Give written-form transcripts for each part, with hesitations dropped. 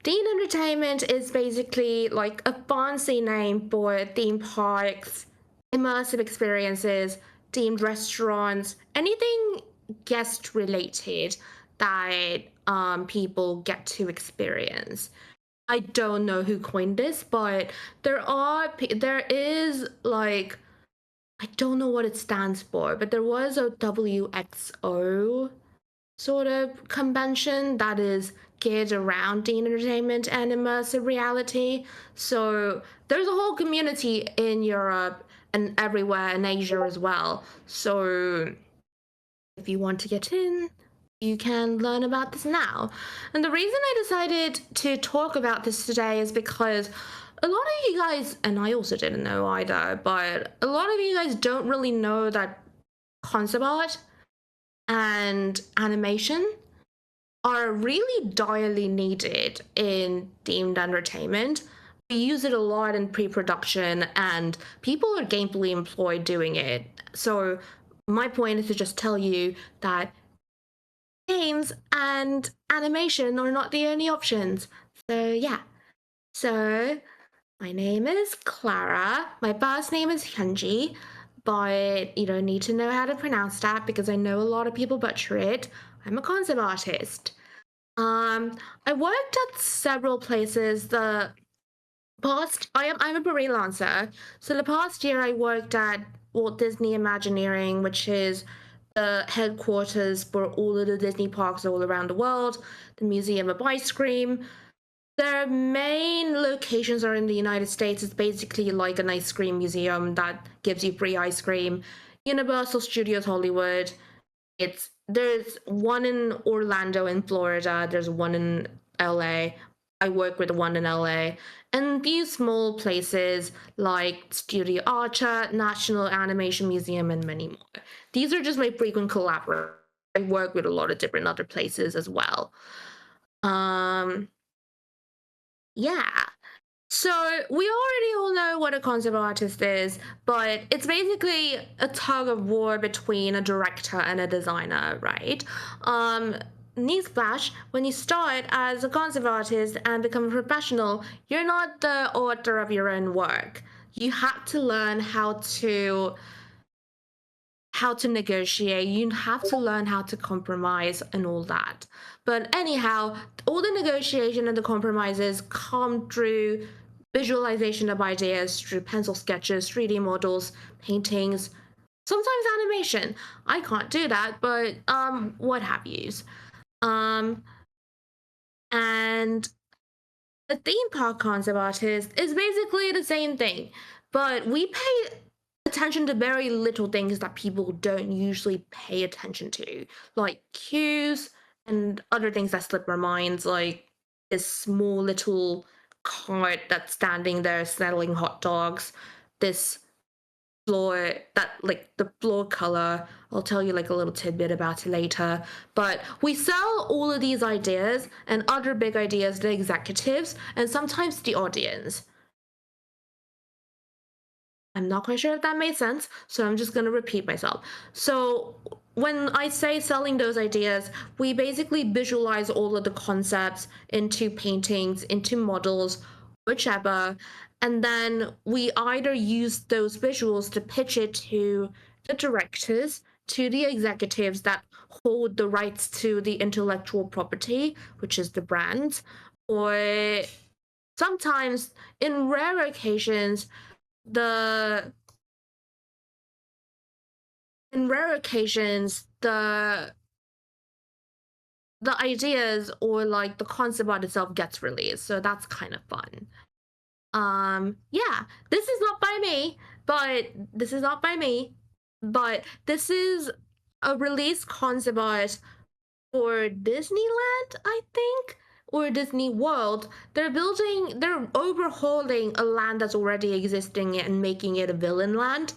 Theme entertainment is basically like a fancy name for theme parks, immersive experiences, themed restaurants, anything guest related that people get to experience. I don't know who coined this, but there is like I don't know what it stands for, but there was a WXO sort of convention that is geared around teen entertainment and immersive reality. So there's a whole community in Europe and everywhere in Asia as well. So if you want to get in, you can learn about this now. And the reason I decided to talk about this today is because a lot of you guys, and I also didn't know either, but a lot of you guys don't really know that concept art and animation are really direly needed in themed entertainment. We use it a lot in pre-production and people are gainfully employed doing it. So my point is to just tell you that games and animation are not the only options. So yeah. So my name is Clara. My first name is Hyunji, but you don't need to know how to pronounce that because I know a lot of people butcher it. I'm a concept artist. I worked at several places. I'm a freelancer. So the past year I worked at Walt Disney Imagineering, which is the headquarters for all of the Disney parks all around the world, the Museum of Ice Cream. Their main locations are in the United States. It's basically like an ice cream museum that gives you free ice cream. Universal Studios Hollywood. There's one in Orlando in Florida. There's one in LA. I work with one in LA. And these small places like Studio Archer, National Animation Museum, and many more. These are just my frequent collaborators. I work with a lot of different other places as well. Yeah. So we already all know what a concept artist is, but it's basically a tug of war between a director and a designer, right? Newsflash, when you start as a concept artist and become a professional, you're not the author of your own work. You have to learn how to negotiate, you have to learn how to compromise and all that. But anyhow, all the negotiation and the compromises come through visualization of ideas, through pencil sketches, 3D models, paintings, sometimes animation. I can't do that, but what have yous. And a theme park concept artist is basically the same thing, but we pay attention to very little things that people don't usually pay attention to, like cues and other things that slip our minds, like this small little cart that's standing there selling hot dogs, this floor that like the floor color. I'll tell you like a little tidbit about it later. But we sell all of these ideas and other big ideas to executives and sometimes the audience. I'm not quite sure if that made sense, so I'm just going to repeat myself. So when I say selling those ideas, we basically visualize all of the concepts into paintings, into models, whichever, and then we either use those visuals to pitch it to the directors, to the executives that hold the rights to the intellectual property, which is the brand, or sometimes, in rare occasions, the ideas or like the concept art itself gets released, so that's kind of fun. Yeah, this is not by me, but this is a release concept art for Disneyland, I think, or Disney World. They're overhauling a land that's already existing and making it a villain land.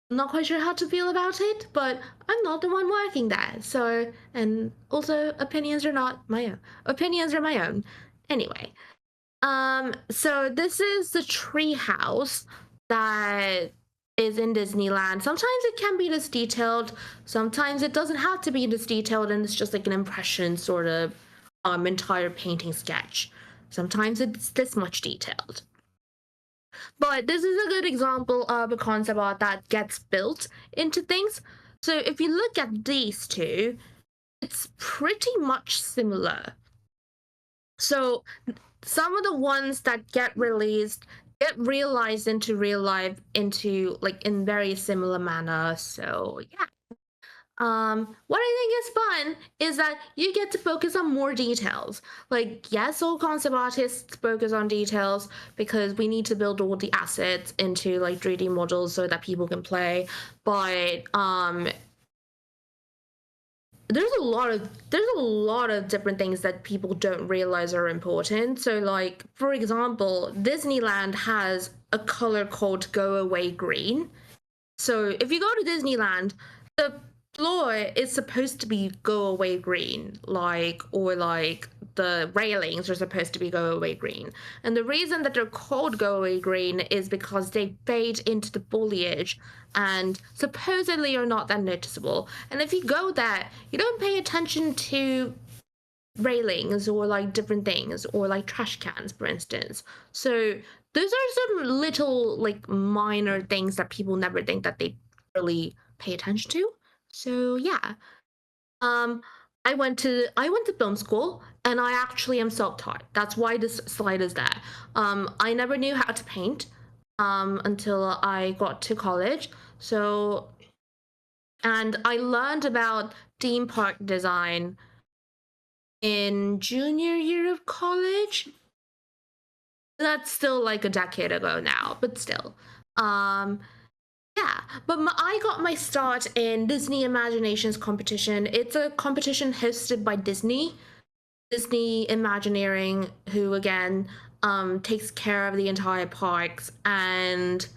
I'm not quite sure how to feel about it, but I'm not the one working there. So, and also opinions are not my own. Opinions are my own. Anyway, so this is the tree house that is in Disneyland. Sometimes it can be this detailed, sometimes it doesn't have to be this detailed, and it's just like an impression sort of entire painting sketch. Sometimes it's this much detailed. But this is a good example of a concept art that gets built into things. So if you look at these two, it's pretty much similar. So some of the ones that get released get realized into real life into like in very similar manner. So yeah. What I think is fun is that you get to focus on more details. Like, yes, all concept artists focus on details because we need to build all the assets into like 3D models so that people can play. But there's a lot of different things that people don't realize are important. So like, for example, Disneyland has a color called go away green. So if you go to Disneyland, the floor is supposed to be go away green, or the railings are supposed to be go away green. And the reason that they're called go away green is because they fade into the foliage and supposedly are not that noticeable. And if you go there, you don't pay attention to railings or like different things or like trash cans, for instance. So those are some little like minor things that people never think that they really pay attention to. So yeah. um I went to film school and I actually am self-taught. That's why this slide is there. I never knew how to paint until I got to college. So, and I learned about theme park design in junior year of college. That's still like a decade ago now, but still. Yeah, but I got my start in Disney Imaginations competition. It's a competition hosted by Disney Imagineering, who again takes care of the entire parks, and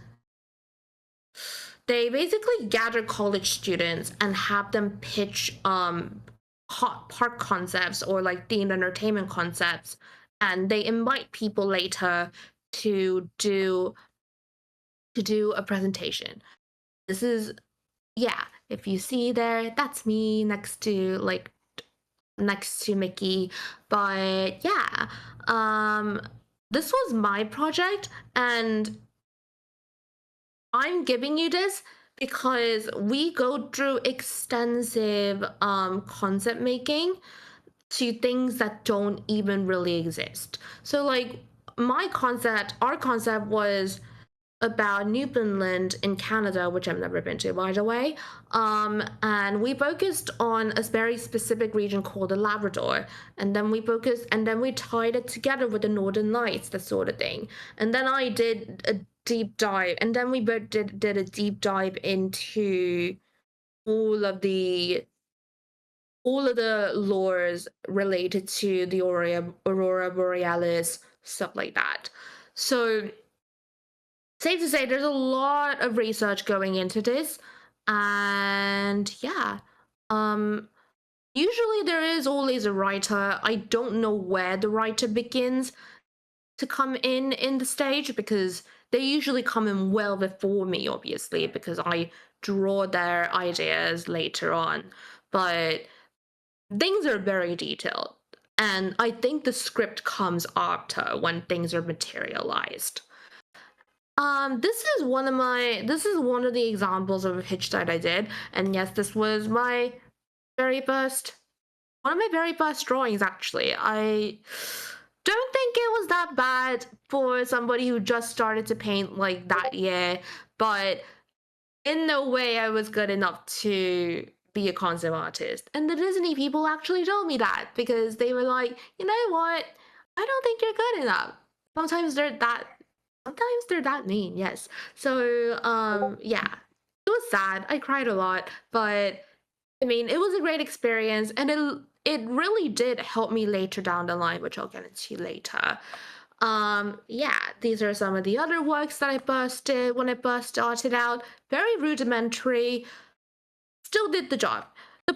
they basically gather college students and have them pitch hot park concepts or like themed entertainment concepts, and they invite people later to do a presentation. This is, yeah, if you see there, that's me next to Mickey. But yeah, this was my project, and I'm giving you this because we go through extensive concept making to things that don't even really exist. So like our concept was about Newfoundland in Canada, which I've never been to, by the way. And we focused on a very specific region called the Labrador. And then we tied it together with the Northern Lights, that sort of thing. And then I did a deep dive, and then we both did a deep dive into all of the lores related to the Aurora Borealis, stuff like that. So safe to say there's a lot of research going into this, and yeah, usually there is always a writer. I don't know where the writer begins to come in the stage, because they usually come in well before me, obviously, because I draw their ideas later on. But things are very detailed, and I think the script comes after when things are materialized. This is one of the examples of a pitch that I did, and yes, this was my very first one of my very first drawings, actually. I don't think it was that bad for somebody who just started to paint like that year, but in no way I was good enough to be a concept artist. And the Disney people actually told me that, because they were like, you know what? I don't think you're good enough. Sometimes they're that mean, yes. So yeah, it was sad. I cried a lot, but I mean, it was a great experience, and it really did help me later down the line, which I'll get into later. Yeah, these are some of the other works that I busted when I first started out. Very rudimentary, still did the job. The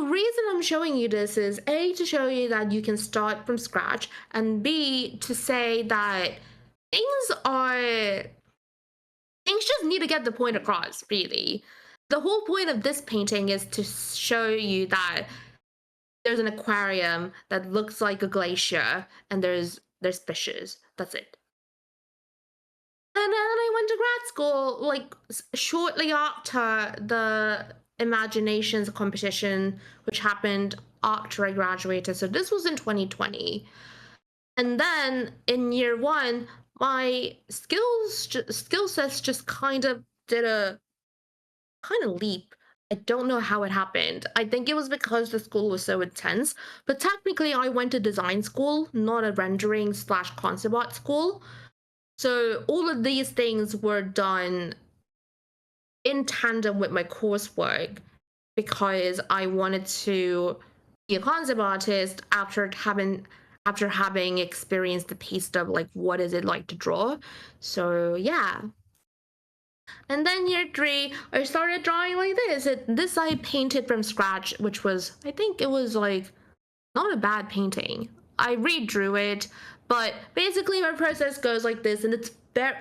reason I'm showing you this is A, to show you that you can start from scratch, and B, to say that things just need to get the point across, really. The whole point of this painting is to show you that there's an aquarium that looks like a glacier, and there's there's fishes. That's it. And then I went to grad school, like shortly after the Imaginations competition, which happened after I graduated. So this was in 2020. And then in year one, my skill sets just kind of did a kind of leap. I don't know how it happened. I think it was because the school was so intense. But technically, I went to design school, not a rendering slash concept art school. So all of these things were done in tandem with my coursework because I wanted to be a concept artist after having experienced the taste of like what is it like to draw. So yeah. And then year three, I started drawing like this. This I painted from scratch, which was, I think it was like not a bad painting. I redrew it, but basically my process goes like this, and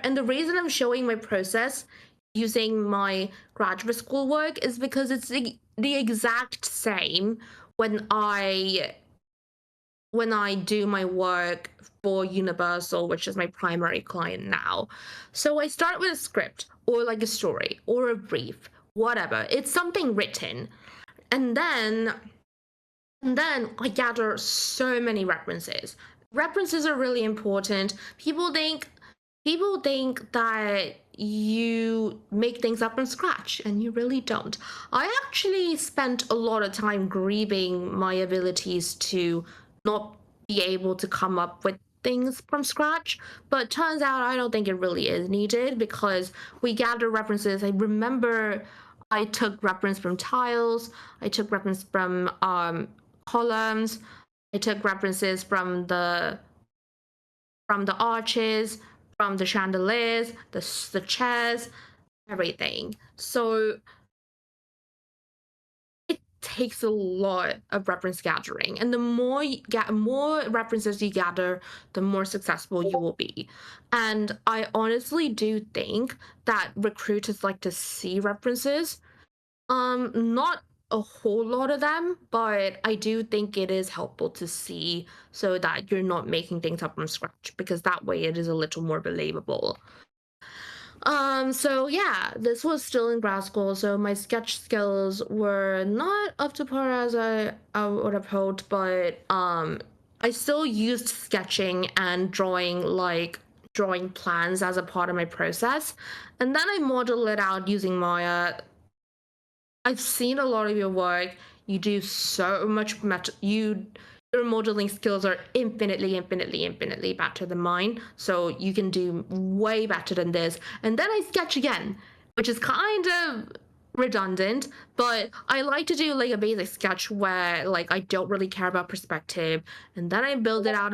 and the reason I'm showing my process using my graduate school work is because it's the exact same when I do my work for Universal, which is my primary client now. So I start with a script or like a story or a brief, whatever. It's something written. And then I gather so many references. References are really important. People think that you make things up from scratch, and you really don't. I actually spent a lot of time grieving my abilities to not be able to come up with things from scratch, but turns out I don't think it really is needed because we gather references. I remember I took reference from tiles, I took reference from columns, I took references from the arches, from the chandeliers, the chairs, everything. So it takes a lot of reference gathering, and the more references you gather, the more successful you will be. And I honestly do think that recruiters like to see references. Not a whole lot of them, but I do think it is helpful to see so that you're not making things up from scratch, because that way it is a little more believable. So yeah, this was still in grad school, so my sketch skills were not up to par as I would have hoped, but I still used sketching and drawing plans as a part of my process. And then I modeled it out using Maya. I've seen a lot of your work. You do so much your modeling skills are infinitely better than mine. So you can do way better than this. And then I sketch again, which is kind of redundant, but I like to do like a basic sketch where like I don't really care about perspective, and then I build it out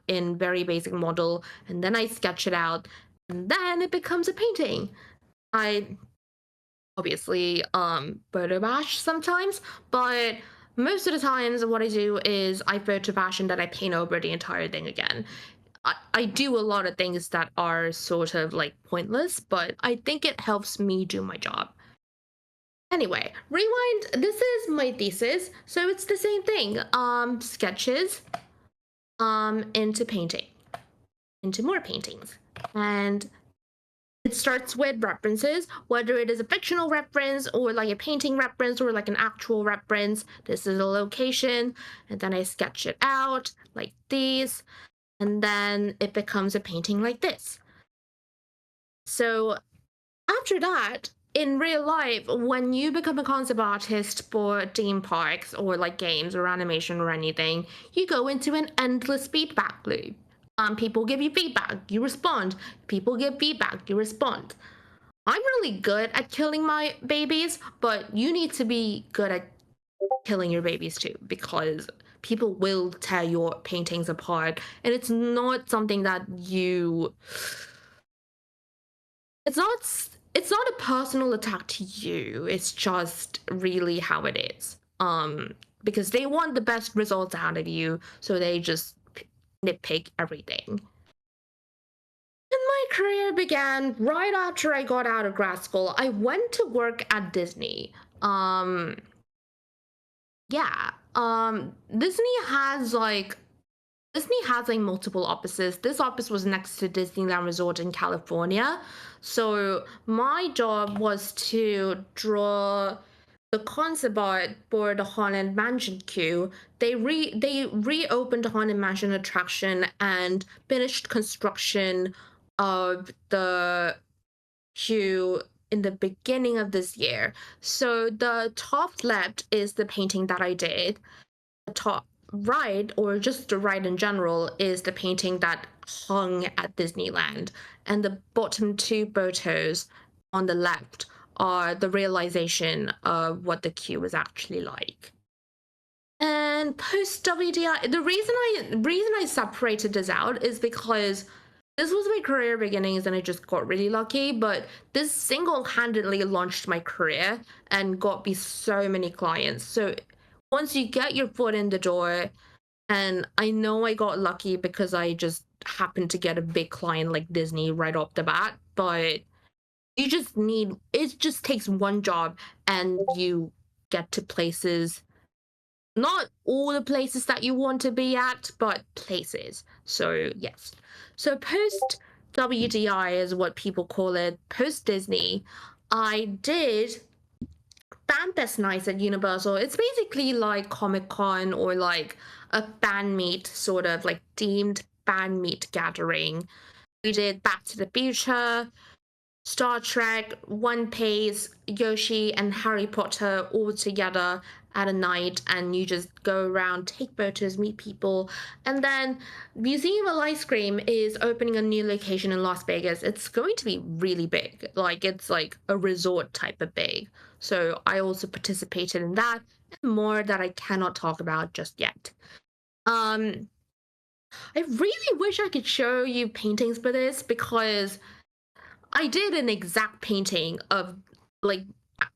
in very basic model, and then I sketch it out, and then it becomes a painting. I obviously photo bash sometimes, but most of the times what I do is I photo bash and then I paint over the entire thing again. I do a lot of things that are sort of like pointless, but I think it helps me do my job. Anyway, rewind. This is my thesis, so it's the same thing. Sketches into painting, into more paintings. And it starts with references, whether it is a fictional reference or like a painting reference or like an actual reference. This is a location, and then I sketch it out like these, and then it becomes a painting like this. So after that, in real life, when you become a concept artist for theme parks or like games or animation or anything, you go into an endless feedback loop. People give you feedback, you respond. People give feedback, you respond. I'm really good at killing my babies, but you need to be good at killing your babies too, because people will tear your paintings apart, and it's not something that it's not a personal attack to you. It's just really how it is. Because they want the best results out of you, so they just nitpick everything. And my career began right after I got out of grad school. I went to work at Disney. Yeah. Disney has like Disney has like multiple offices. This office was next to Disneyland Resort in California. So my job was to draw the concept art for the Haunted Mansion queue. They reopened the Haunted Mansion attraction and finished construction of the queue in the beginning of this year. So the top left is the painting that I did. The top right, or just the right in general, is the painting that hung at Disneyland. And the bottom two photos on the left are the realization of what the queue is actually like. And post WDI, the reason I separated this out is because this was my career beginnings and I just got really lucky, but this single-handedly launched my career and got me so many clients. So once you get your foot in the door, and I know I got lucky because I just happened to get a big client like Disney right off the bat, but it just takes one job and you get to places, not all the places that you want to be at, but places. So yes. So post WDI is what people call it. Post Disney, I did fan fest nights at Universal. It's basically like Comic-Con or like a fan meet, sort of like themed fan meet gathering. We did Back to the Future, Star Trek, One Piece, Yoshi, and Harry Potter all together at a night, and you just go around, take photos, meet people. And then Museum of Ice Cream is opening a new location in Las Vegas. It's going to be really big. Like, it's like a resort type of big. So I also participated in that, and more that I cannot talk about just yet. Um, I really wish I could show you paintings for this because I did an exact painting of like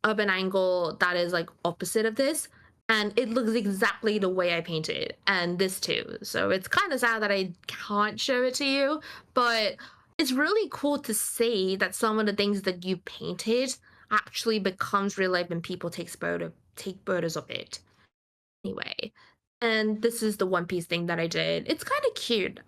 of an angle that is like opposite of this, and it looks exactly the way I painted it, and this too. So it's kind of sad that I can't show it to you, but it's really cool to see that some of the things that you painted actually becomes real life and people take photos of it. Anyway, and this is the One Piece thing that I did. It's kind of cute.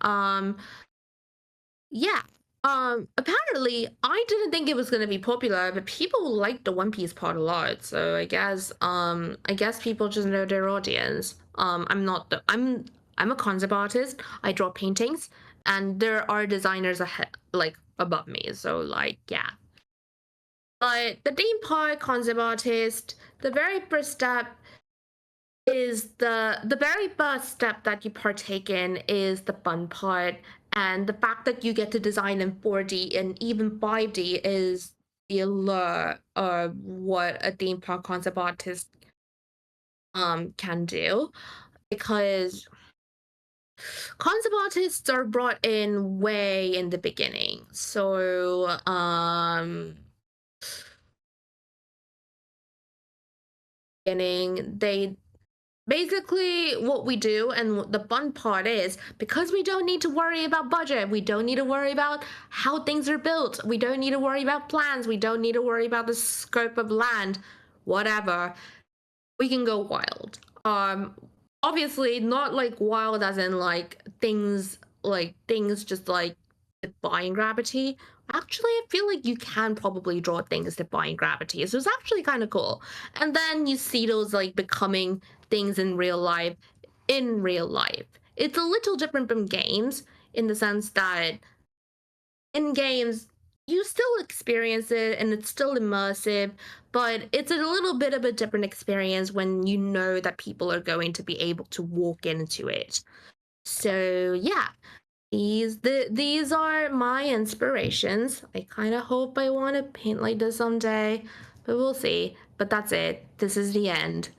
Yeah. Apparently I didn't think it was gonna be popular, but people like the One Piece part a lot. So I guess people just know their audience. I'm not the I'm a concept artist. I draw paintings and there are designers ahead like above me. So like yeah. But the theme park concept artist, the very first step is the very first step that you partake in is the fun part, and the fact that you get to design in 4D and even 5D is the allure of what a theme park concept artist can do, because concept artists are brought in way in the beginning. So beginning they basically what we do, and the fun part is because we don't need to worry about budget, we don't need to worry about how things are built, we don't need to worry about plans, we don't need to worry about the scope of land, whatever, we can go wild. Obviously not like wild as in like things just like defying gravity. Actually, I feel like you can probably draw things defying gravity, so it's actually kind of cool. And then you see those like becoming things in real life. In real life, it's a little different from games in the sense that in games you still experience it and it's still immersive, but it's a little bit of a different experience when you know that people are going to be able to walk into it. So yeah, these are my inspirations. I kind of hope I want to paint like this someday, but we'll see. But that's it. This is the end.